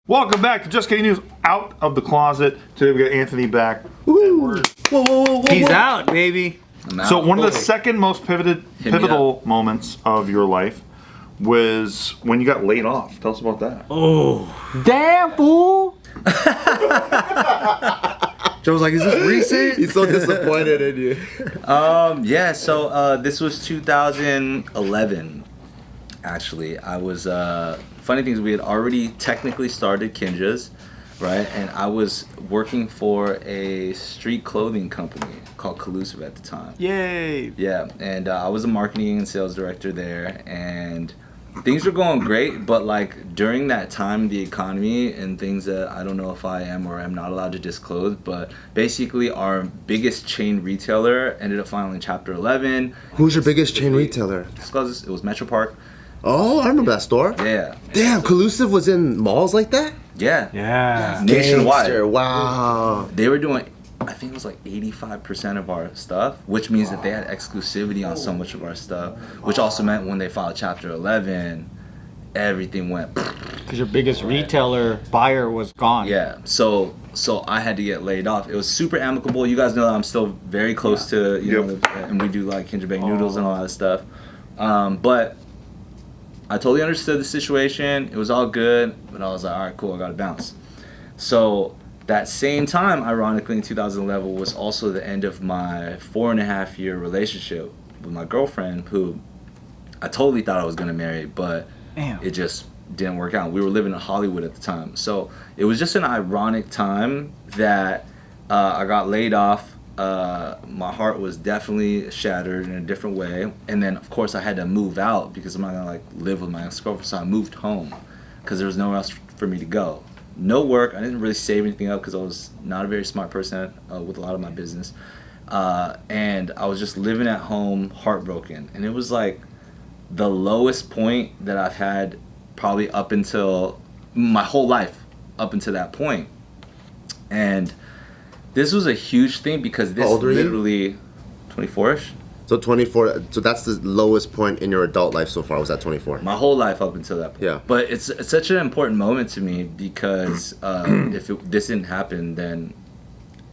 Welcome back to Just Kidding News. Out of the closet. Today we got Anthony back. Woo. Whoa. He's out, baby. So one of the second most pivotal moments of your life was when you got laid off. Tell us about that. Oh. Damn, fool. Joe was like, is this recent? He's so disappointed in you. So this was 2011. Actually, I was funny things, we had already technically started Kinja's, right? And I was working for a street clothing company called Collusive at the time. Yay! Yeah, and I was a marketing and sales director there, and things were going great, but like during that time, the economy and things that I don't know if I am or am not allowed to disclose, but basically our biggest chain retailer ended up filing Chapter 11. Who's your biggest chain retailer? Disclose, it was Metro Park. Oh, I remember that store. Yeah. Damn, Collusive was in malls like that? Yeah. Yeah. Nationwide. Gangster, wow. They were doing, I think it was like 85% of our stuff, which means that they had exclusivity on so much of our stuff, which also meant when they filed Chapter 11, everything went. Because your biggest retailer buyer was gone. Yeah. So I had to get laid off. It was super amicable. You guys know that I'm still very close to, you know, and we do like Kinja Baked Noodles and all that stuff. But I totally understood the situation. It was all good, but I was like, all right, cool, I gotta bounce. So that same time, ironically, in 2011 was also the end of my 4.5-year relationship with my girlfriend, who I totally thought I was gonna marry, but it just didn't work out. We were living in Hollywood at the time. So it was just an ironic time that I got laid off. My heart was definitely shattered in a different way, and then of course I had to move out because I'm not gonna like live with my ex-girlfriend, so I moved home because there was nowhere else for me to go. No work. I didn't really save anything up because I was not a very smart person with a lot of my business, and I was just living at home, heartbroken, and it was like the lowest point that I've had probably up until my whole life up until that point. And this was a huge thing because this literally 24ish. So 24, so that's the lowest point in your adult life so far, was at 24? My whole life up until that point. Yeah. But it's such an important moment to me because if this didn't happen, then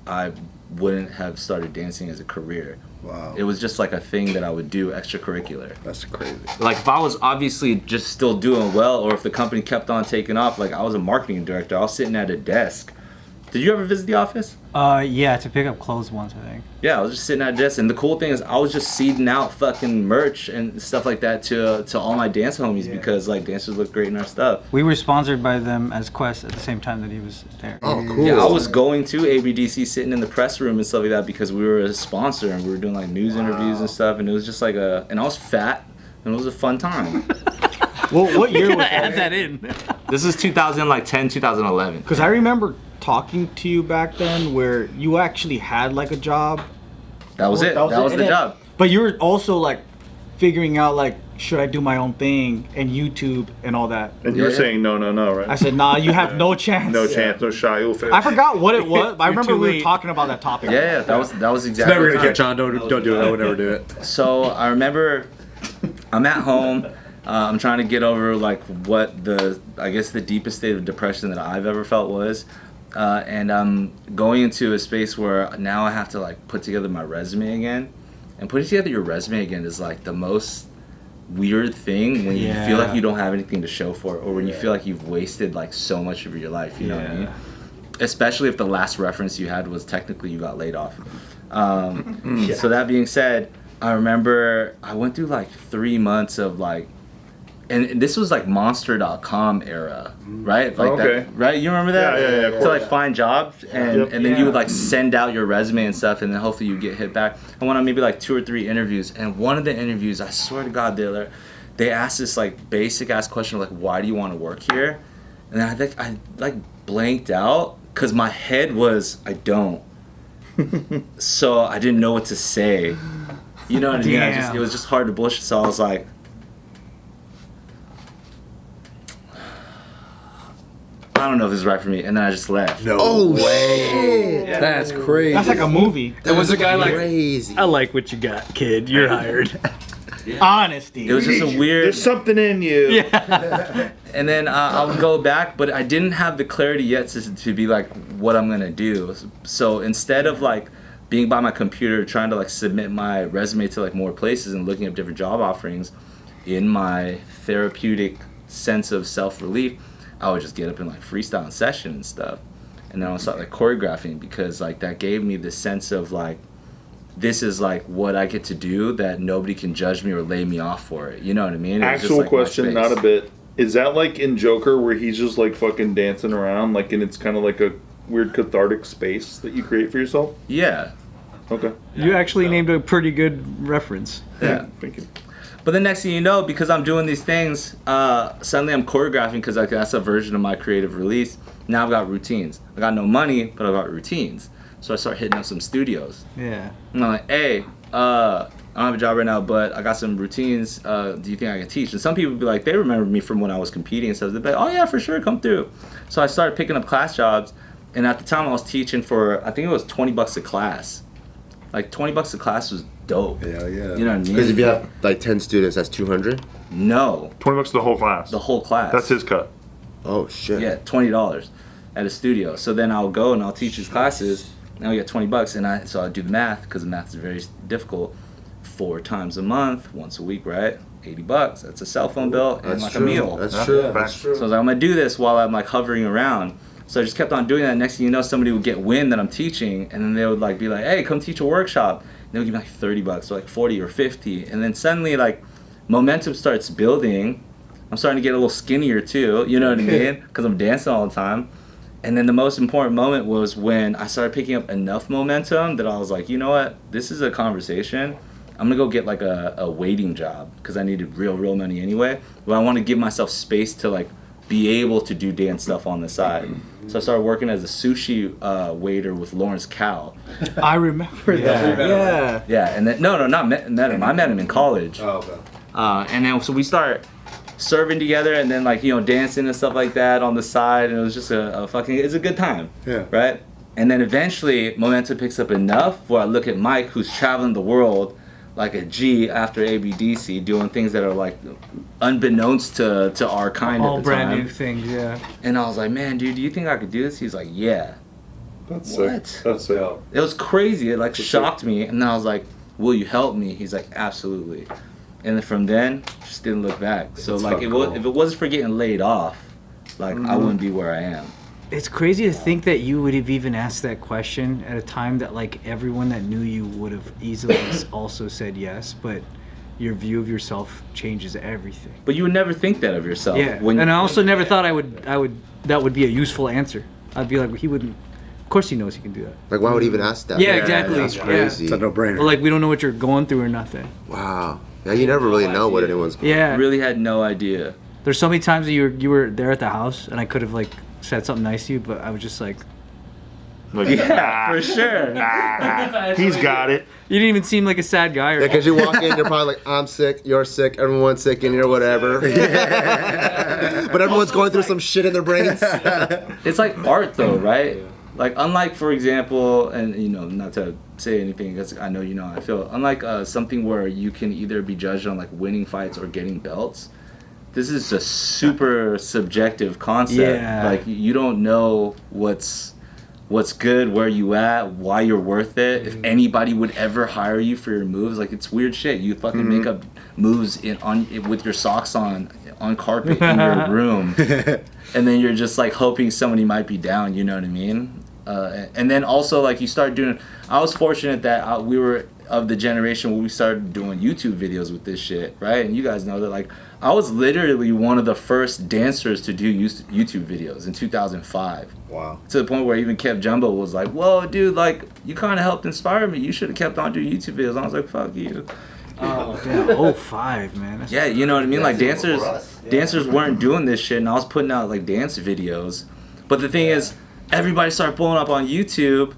I wouldn't have started dancing as a career. Wow. It was just like a thing that I would do extracurricular. That's crazy. Like if I was obviously just still doing well, or if the company kept on taking off, like I was a marketing director, I was sitting at a desk. Did you ever visit the office? Yeah, to pick up clothes once, I think. Yeah, I was just sitting at a desk, and the cool thing is I was just seeding out fucking merch and stuff like that to all my dance homies because like dancers look great in our stuff. We were sponsored by them as Quest at the same time that he was there. Oh, cool. Yeah, I was going to ABDC, sitting in the press room and stuff like that because we were a sponsor and we were doing like news interviews and stuff, and it was just like and I was fat, and it was a fun time. Well, what year was that? Add that in. This is 2010, 2011. Because I remember talking to you back then where you actually had like a job. That was it. That was the job. But you were also like figuring out like, should I do my own thing and YouTube and all that? And you were saying no, right? I said, nah, you have no chance. No chance, no shot. You'll fail. I forgot what it was, but I remember we were talking about that topic. Yeah, that was exactly. Never gonna catch on. Don't do it. I would never do it. So I remember I'm at home. I'm trying to get over like what I guess the deepest state of depression that I've ever felt was. And I'm going into a space where now I have to like put together my resume again. And putting together your resume again is like the most weird thing when you feel like you don't have anything to show for it, or when you feel like you've wasted like so much of your life, you know what I mean? Especially if the last reference you had was technically you got laid off. So that being said, I remember I went through like 3 months of like, and this was like Monster.com era, right? Like that, right? You remember that? Yeah. To like find jobs, and then you would like send out your resume and stuff, and then hopefully you get hit back. I went on maybe like 2 or 3 interviews, and one of the interviews, I swear to God, they asked this like basic ass question like, why do you want to work here? And I think I like blanked out because my head was, I don't. So I didn't know what to say. You know what I mean? It was just hard to bullshit. So I was like, I don't know if this is right for me, and then I just left. No way. Yeah. That's crazy. That's like a movie. There was a guy like, crazy. I like what you got, kid. You're hired. Honesty. It was just a weird. There's something in you. Yeah. And then I would go back, but I didn't have the clarity yet to be like what I'm gonna do. So instead of like being by my computer trying to like submit my resume to like more places and looking up different job offerings, in my therapeutic sense of self-relief, I would just get up and like freestyle in session and stuff. And then I would start like choreographing, because like that gave me the sense of like, this is like what I get to do, that nobody can judge me or lay me off for it. You know what I mean? It was just, Actual like, my question, space. not a bit. Is that like in Joker where he's just like fucking dancing around, like, and it's kind of like a weird cathartic space that you create for yourself? Yeah. Okay. You actually named a pretty good reference. Yeah. Thank you. But the next thing you know, because I'm doing these things, suddenly I'm choreographing, because like that's a version of my creative release. Now I've got routines. I got no money, but I've got routines. So I start hitting up some studios. Yeah. And I'm like, hey, I don't have a job right now, but I got some routines. Do you think I can teach? And some people would be like, they remember me from when I was competing and stuff. They'd be like, oh yeah, for sure, come through. So I started picking up class jobs. And at the time I was teaching for, I think it was $20 a class. Like $20 a class was dope. Yeah, yeah. You know what I mean? Because if you have like 10 students, that's 200. No, $20 the whole class. the whole class. That's his cut. Oh shit. Yeah, $20 at a studio. So then I'll go and I'll teach these classes. And I'll get $20, and so I do the math, because the math is very difficult. 4 times a month, once a week, right? $80. That's a cell phone bill and That's like true. a meal. That's Yeah, true. facts. That's true. So I was like, I'm gonna do this while I'm like hovering around. So I just kept on doing that. Next thing you know, somebody would get wind that I'm teaching, and then they would like be like, "Hey, come teach a workshop." And they would give me like $30, or like 40 or 50, and then suddenly like momentum starts building. I'm starting to get a little skinnier too. You know what I mean? Because I'm dancing all the time. And then the most important moment was when I started picking up enough momentum that I was like, you know what? This is a conversation. I'm gonna go get like a waiting job, because I needed real money anyway. But I want to give myself space to like be able to do dance stuff on the side. So I started working as a sushi waiter with Lawrence Cow. I remember that. Yeah. Yeah, and then not met him. I met him in college. Oh, okay. And then so we start serving together, and then like, you know, dancing and stuff like that on the side, and it was just it's a good time. Yeah. Right? And then eventually momentum picks up enough where I look at Mike, who's traveling the world like a G after ABDC, doing things that are like unbeknownst to our kind All at the brand time. new things, yeah. And I was like, man, dude, do you think I could do this? He's like, yeah. That's What? sick. That's sick. It was crazy. It like shocked me. And then I was like, will you help me? He's like, absolutely. And then from then, just didn't look back. So That's like, fucking if it cool. wasn't for getting laid off, like I wouldn't be where I am. It's crazy to think that you would have even asked that question at a time that like everyone that knew you would have easily also said yes, but your view of yourself changes everything. But you would never think that of yourself. Yeah, and I also never thought I would that would be a useful answer. I'd be like, he wouldn't. Of course, he knows he can do that. Like, why would he even ask that? Yeah, exactly. That's Yeah. crazy. It's a no-brainer. Or like, we don't know what you're going through or nothing. Wow. Yeah, you never really know what anyone's going Yeah. really had no idea. There's so many times that you were there at the house, and I could have like said something nice to you, but I was just like, Like, Yeah, for sure. He's got it. you didn't even seem like a sad guy. Or Yeah, because you walk in, you're probably like, I'm sick, you're sick, everyone's sick in here, whatever. But everyone's going through some shit in their brains. It's like art though, right? Like unlike, for example, and you know, not to say anything because I know you know how I feel. Unlike something where you can either be judged on like winning fights or getting belts, this is a super subjective concept. Yeah. Like you don't know what's good, where you at, why you're worth it, if anybody would ever hire you for your moves. Like it's weird shit. You fucking make up moves with your socks on carpet in your room, and then you're just like hoping somebody might be down. You know what I mean? And then also like you start doing. I was fortunate that we were of the generation where we started doing YouTube videos with this shit, right? And you guys know that like I was literally one of the first dancers to do YouTube videos in 2005. Wow. To the point where even Kev Jumbo was like, whoa, dude, like, you kind of helped inspire me. You should have kept on doing YouTube videos. I was like, fuck you. yeah, 05, man. That's Yeah, you know what I mean? Like, dancers weren't doing this shit, and I was putting out, like, dance videos. But the thing is, everybody started blowing up on YouTube,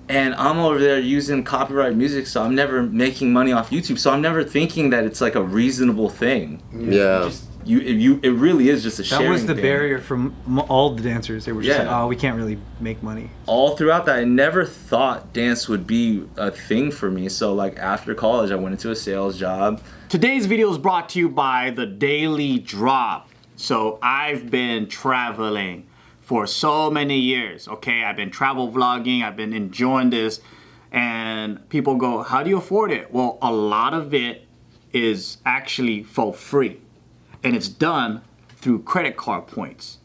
and I'm over there using copyright music, so I'm never making money off YouTube. So I'm never thinking that it's, like, a reasonable thing. Yeah. It really is just a sharing That was the thing. barrier from all the dancers. They were just Yeah. like, oh, we can't really make money. All throughout that, I never thought dance would be a thing for me. So like after college, I went into a sales job. Today's video is brought to you by The Daily Drop. So I've been traveling for so many years, okay? I've been travel vlogging, I've been enjoying this, and people go, how do you afford it? Well, a lot of it is actually for free, and it's done through credit card points.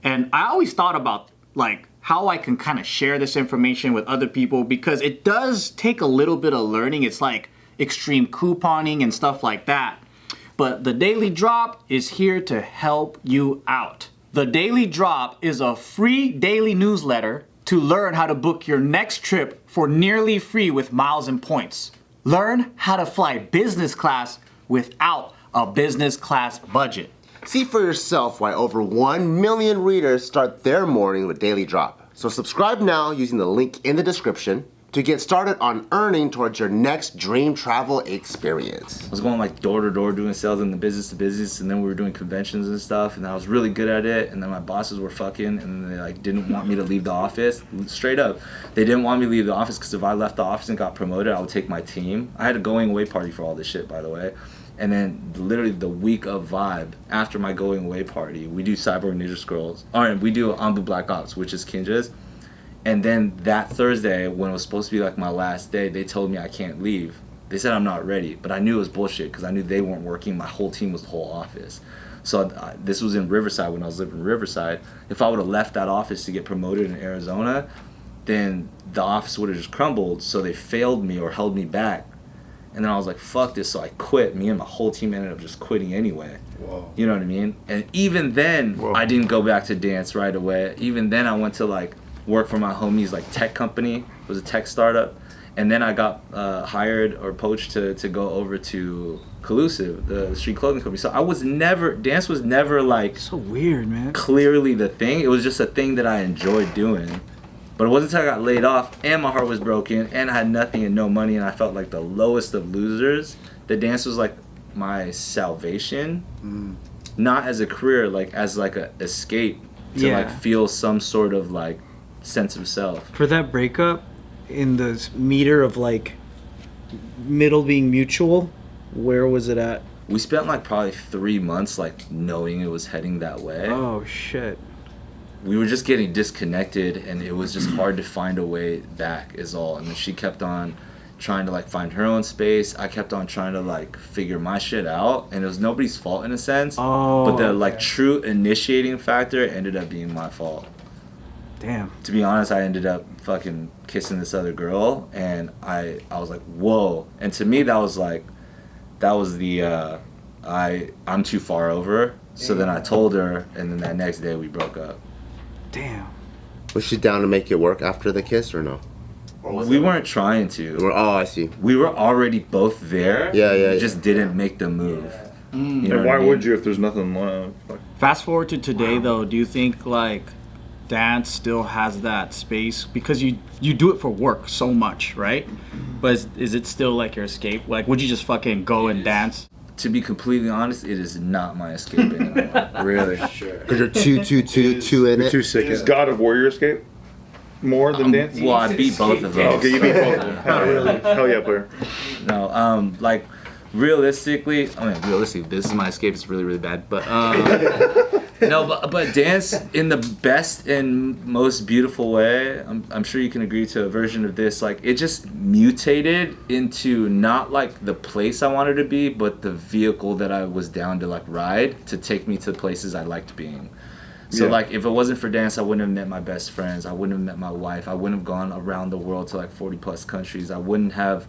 And I always thought about like how I can kind of share this information with other people, because it does take a little bit of learning. It's like extreme couponing and stuff like that. But the Daily Drop is here to help you out. The Daily Drop is a free daily newsletter to learn how to book your next trip for nearly free with miles and points. Learn how to fly business class without a business class budget. See for yourself why over 1 million readers start their morning with Daily Drop. So subscribe now using the link in the description to get started on earning towards your next dream travel experience. I was going like door to door doing sales in the business to business, and then we were doing conventions and stuff, and I was really good at it. And then my bosses were fucking, and they like didn't want me to leave the office. Straight up, they didn't want me to leave the office because if I left the office and got promoted, I would take my team. I had a going away party for all this shit, by the way. And then literally the week of Vibe, after my going away party, we do Cyborg Ninja Scrolls, or we do Anbu Black Ops, which is Kinja's. And then that Thursday, when it was supposed to be like my last day, they told me I can't leave. They said I'm not ready, but I knew it was bullshit because I knew they weren't working. My whole team was the whole office. So this was in Riverside when I was living in Riverside. If I would have left that office to get promoted in Arizona, then the office would have just crumbled. So they failed me or held me back. And then I was like, fuck this. So I quit. Me and my whole team ended up just quitting anyway. Whoa. You know what I mean? And even then, I didn't go back to dance right away. Even then, I went to like work for my homie's like tech company. It was a tech startup. And then I got hired or poached to go over to Collusive, the street clothing company. So I was never, dance was never like So weird, man. clearly the thing. It was just a thing that I enjoyed doing. But it wasn't until I got laid off and my heart was broken and I had nothing and no money and I felt like the lowest of losers that dance was like my salvation. Not as a career, like as like a escape to like feel some sort of like sense of self. For that breakup, in the meter of like middle being mutual, where was it at? We spent like probably 3 months like knowing it was heading that way. Oh shit. We were just getting disconnected and it was just hard to find a way back is all. And then she kept on trying to like find her own space. I kept on trying to like figure my shit out and it was nobody's fault in a sense. But the like true initiating factor ended up being my fault. Damn. To be honest, I ended up fucking kissing this other girl and I was like, whoa. And to me that was the I'm too far over. So then I told her and then that next day we broke up. Damn. Was she down to make it work after the kiss or no? We weren't trying to. Oh, I see. We were already both there. Yeah. We just didn't make the move. You know And why would you if there's nothing left? Fast forward to today though, do you think like dance still has that space? Because you do it for work so much, right? But is it still like your escape? Like would you just fucking go and dance? To be completely honest, it is not my escape anymore. Really? Because you're too in it. Too sick. Is God of War your escape? More than dance? Well, I beat both of those. Okay, you beat both of them. Hell yeah, player. No, like realistically, this is my escape. It's really, really bad. But no, but dance in the best and most beautiful way. I'm sure you can agree to a version of this. Like it just mutated into not like the place I wanted to be, but the vehicle that I was down to like ride to take me to places I liked being. So like if it wasn't for dance, I wouldn't have met my best friends. I wouldn't have met my wife. I wouldn't have gone around the world to like 40 plus countries. I wouldn't have,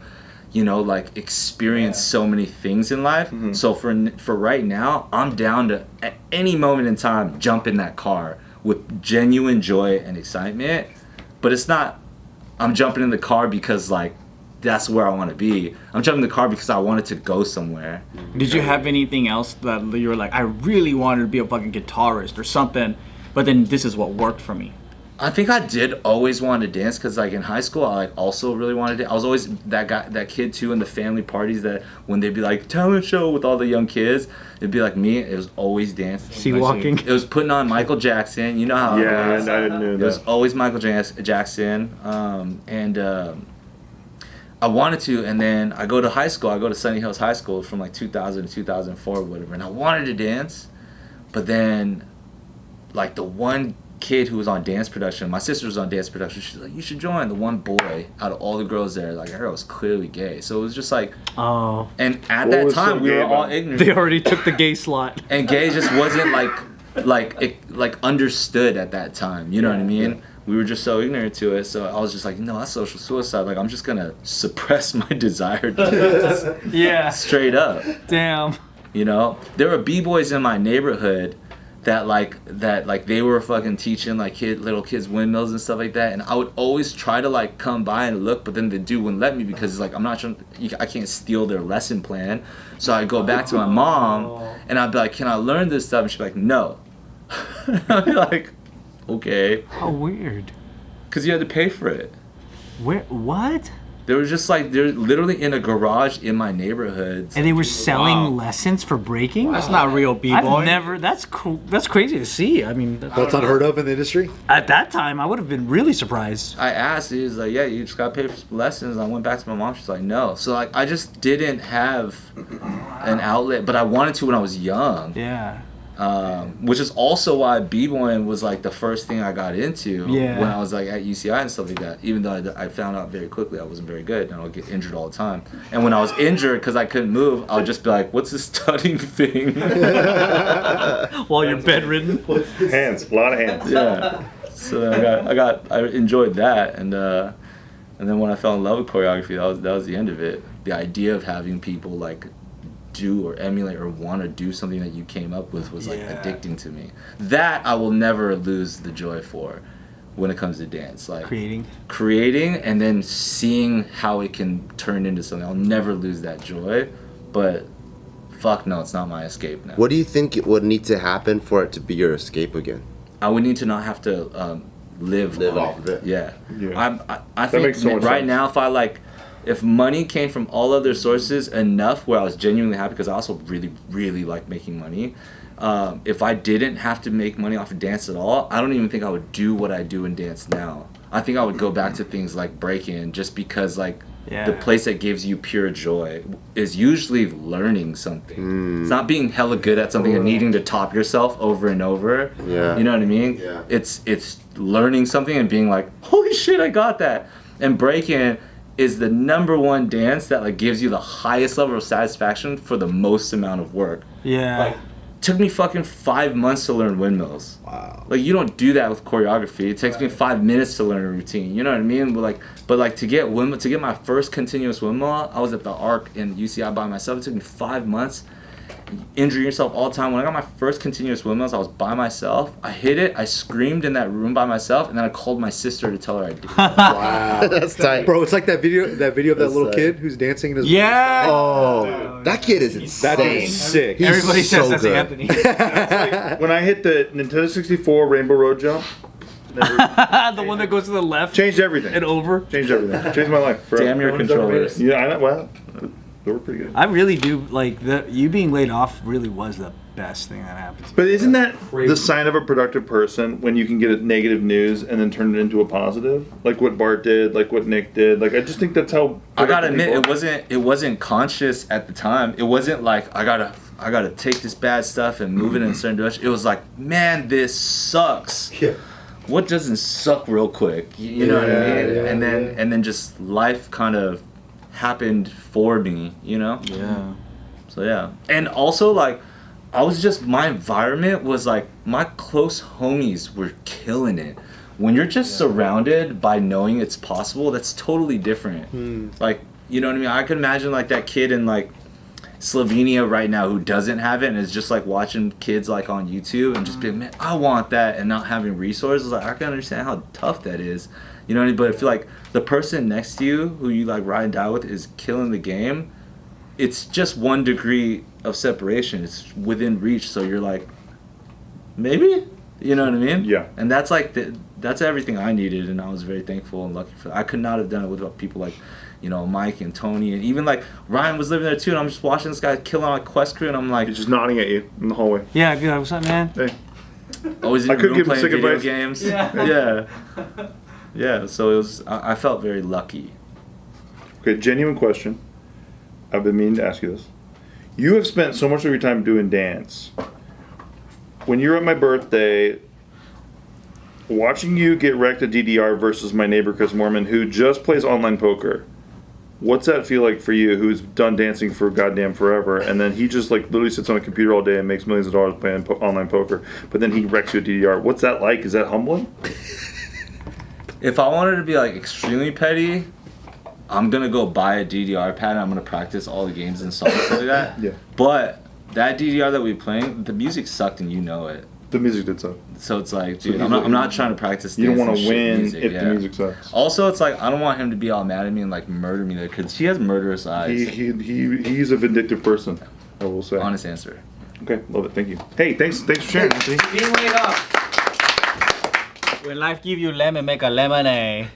like experienced so many things in life. So for right now, I'm down to at any moment in time jump in that car with genuine joy and excitement. But it's not I'm jumping in the car because like that's where I want to be. I'm jumping in the car because I wanted to go somewhere. Did you have anything else that you were like, I really wanted to be a fucking guitarist or something, but then this is what worked for me? I think I did always want to dance because like in high school I like also really wanted to. I was always that kid too in the family parties that when they'd be like talent show with all the young kids, it'd be like me. It was always dance. Sea walking. It was putting on Michael Jackson. You know how it was. I knew that. It was always Michael Jackson. I wanted to, and then I go to high school. I go to Sunny Hills High School from like 2000 to 2004 or whatever, and I wanted to dance, But then, like, the one kid who was on dance production, my sister was on dance production, she's like, you should join. The one boy out of all the girls there, like, her was clearly gay. So it was just like, Oh, and at What that was time so we gay were all about it? ignorant. they already took the gay slot. And gay just wasn't like understood at that time. You know what I mean? We were just so ignorant to it. So I was just like, no, that's social suicide. Like, I'm just gonna suppress my desire to do this. Yeah. Straight up. Damn. You know, there were b-boys in my neighborhood that they were fucking teaching like little kids windmills and stuff like that, and I would always try to like come by and look, but then the dude wouldn't let me because it's like, I'm not sure, I can't steal their lesson plan. So I'd go back to my mom and I'd be like, can I learn this stuff? And she'd be like, no. I'd be like, okay, How weird. because you had to pay for it. Where? What? There was just like, they're literally in a garage in my neighborhood. And they were selling Wow. lessons for breaking? That's not real b-boy. I've never. That's cool. That's crazy to see. I mean, That's unheard of in the industry. at that time, I would have been really surprised. I asked, he was like, yeah, you just got to pay for some lessons. I went back to my mom, she's like, no. So like, I just didn't have an outlet, but I wanted to when I was young. Yeah. Which is also why b-boying was like the first thing I got into Yeah. when I was like at UCI and stuff like that. Even though I found out very quickly I wasn't very good and I would get injured all the time. And when I was injured because I couldn't move, I would just be like, what's this studying thing? While you're bedridden. Hands, a lot of hands. Yeah. So then I enjoyed that, and then when I fell in love with choreography, that was the end of it. The idea of having people like do or emulate or want to do something that you came up with was like addicting to me. That I will never lose the joy for when it comes to dance. Like creating and then seeing how it can turn into something. I'll never lose that joy, but fuck no, it's not my escape now. What do you think it would need to happen for it to be your escape again? I would need to not have to live off of it. Yeah. Yeah. I That think makes so much right sense. now if money came from all other sources enough where I was genuinely happy, because I also really, really like making money. If I didn't have to make money off of dance at all, I don't even think I would do what I do in dance now. I think I would go back to things like break-in just because like the place that gives you pure joy is usually learning something. It's not being hella good at something and needing to top yourself over and over. Yeah. You know what I mean? Yeah. It's learning something and being like, holy shit, I got that. And break-in is the number one dance that like gives you the highest level of satisfaction for the most amount of work. Yeah. Like, took me fucking 5 months to learn windmills. Wow. Like, you don't do that with choreography. It takes me 5 minutes to learn a routine. You know what I mean? But like to get my first continuous windmill, I was at the Arc in UCI by myself. It took me 5 months. Injuring yourself all the time. When I got my first continuous windmills, I was by myself. I hit it. I screamed in that room by myself, and then I called my sister to tell her I did. Wow. That's tight. Bro, it's like that video of that little That's, kid who's dancing in his Yeah. Oh, that kid is insane. That is sick. He's Everybody says so that's good. Anthony. When I hit the Nintendo 64 Rainbow Road jump, never The one that goes to the left changed everything. and over. Changed everything. Changed my life. Forever. Damn your controllers. Yeah, I know. Well, they were pretty good. I really do like you being laid off. Really was the best thing that happened to me. But isn't that the sign of a productive person when you can get a negative news and then turn it into a positive? Like what Bart did, like what Nick did. Like I just think that's how. I gotta productive admit, people it wasn't conscious at the time. It wasn't like I gotta take this bad stuff and move it in a certain direction. It was like, man, this sucks. Yeah. What doesn't suck real quick? You know what I mean? And then just life kind of happened for me, you know? Yeah. So yeah. And also like my environment was like my close homies were killing it. When you're just surrounded by knowing it's possible, that's totally different. Like, you know what I mean? I could imagine like that kid in like Slovenia right now who doesn't have it and is just like watching kids like on YouTube and just being, man, I want that, and not having resources. Like, I can understand how tough that is. You know what I mean? But I feel like the person next to you who you like ride and die with is killing the game. It's just 1 degree of separation. It's within reach. So you're like, maybe? You know what I mean? Yeah. And that's like, that's everything I needed. And I was very thankful and lucky for that. I could not have done it without people like, you know, Mike and Tony. And even like Ryan was living there too. And I'm just watching this guy killing on a quest crew. And I'm like, He's just nodding at you in the hallway. Yeah. Good. What's up, man? Hey. always in I your could room give him playing sick video advice. games. Yeah. Yeah. So it was, I felt very lucky. Okay, genuine question. I've been meaning to ask you this. You have spent so much of your time doing dance. when you're at my birthday, watching you get wrecked at DDR versus my neighbor Chris Mormon, who just plays online poker. What's that feel like for you, who's done dancing for goddamn forever, and then he just like literally sits on a computer all day and makes millions of dollars playing online poker, but then he wrecks you at DDR? What's that like? Is that humbling? If I wanted to be like extremely petty, I'm gonna go buy a DDR pad and I'm gonna practice all the games and songs like that. Yeah. But that DDR that we playing, the music sucked and you know it. The music did suck. So it's like, So dude, he's I'm not trying to practice. You don't want want to win if the music sucks. Also, it's like I don't want him to be all mad at me and like murder me there because he has murderous eyes. He's a vindictive person, I will say. Honest answer. Okay, love it. Thank you. Hey, thanks for sharing, Anthony. When life give you lemon, make a lemonade.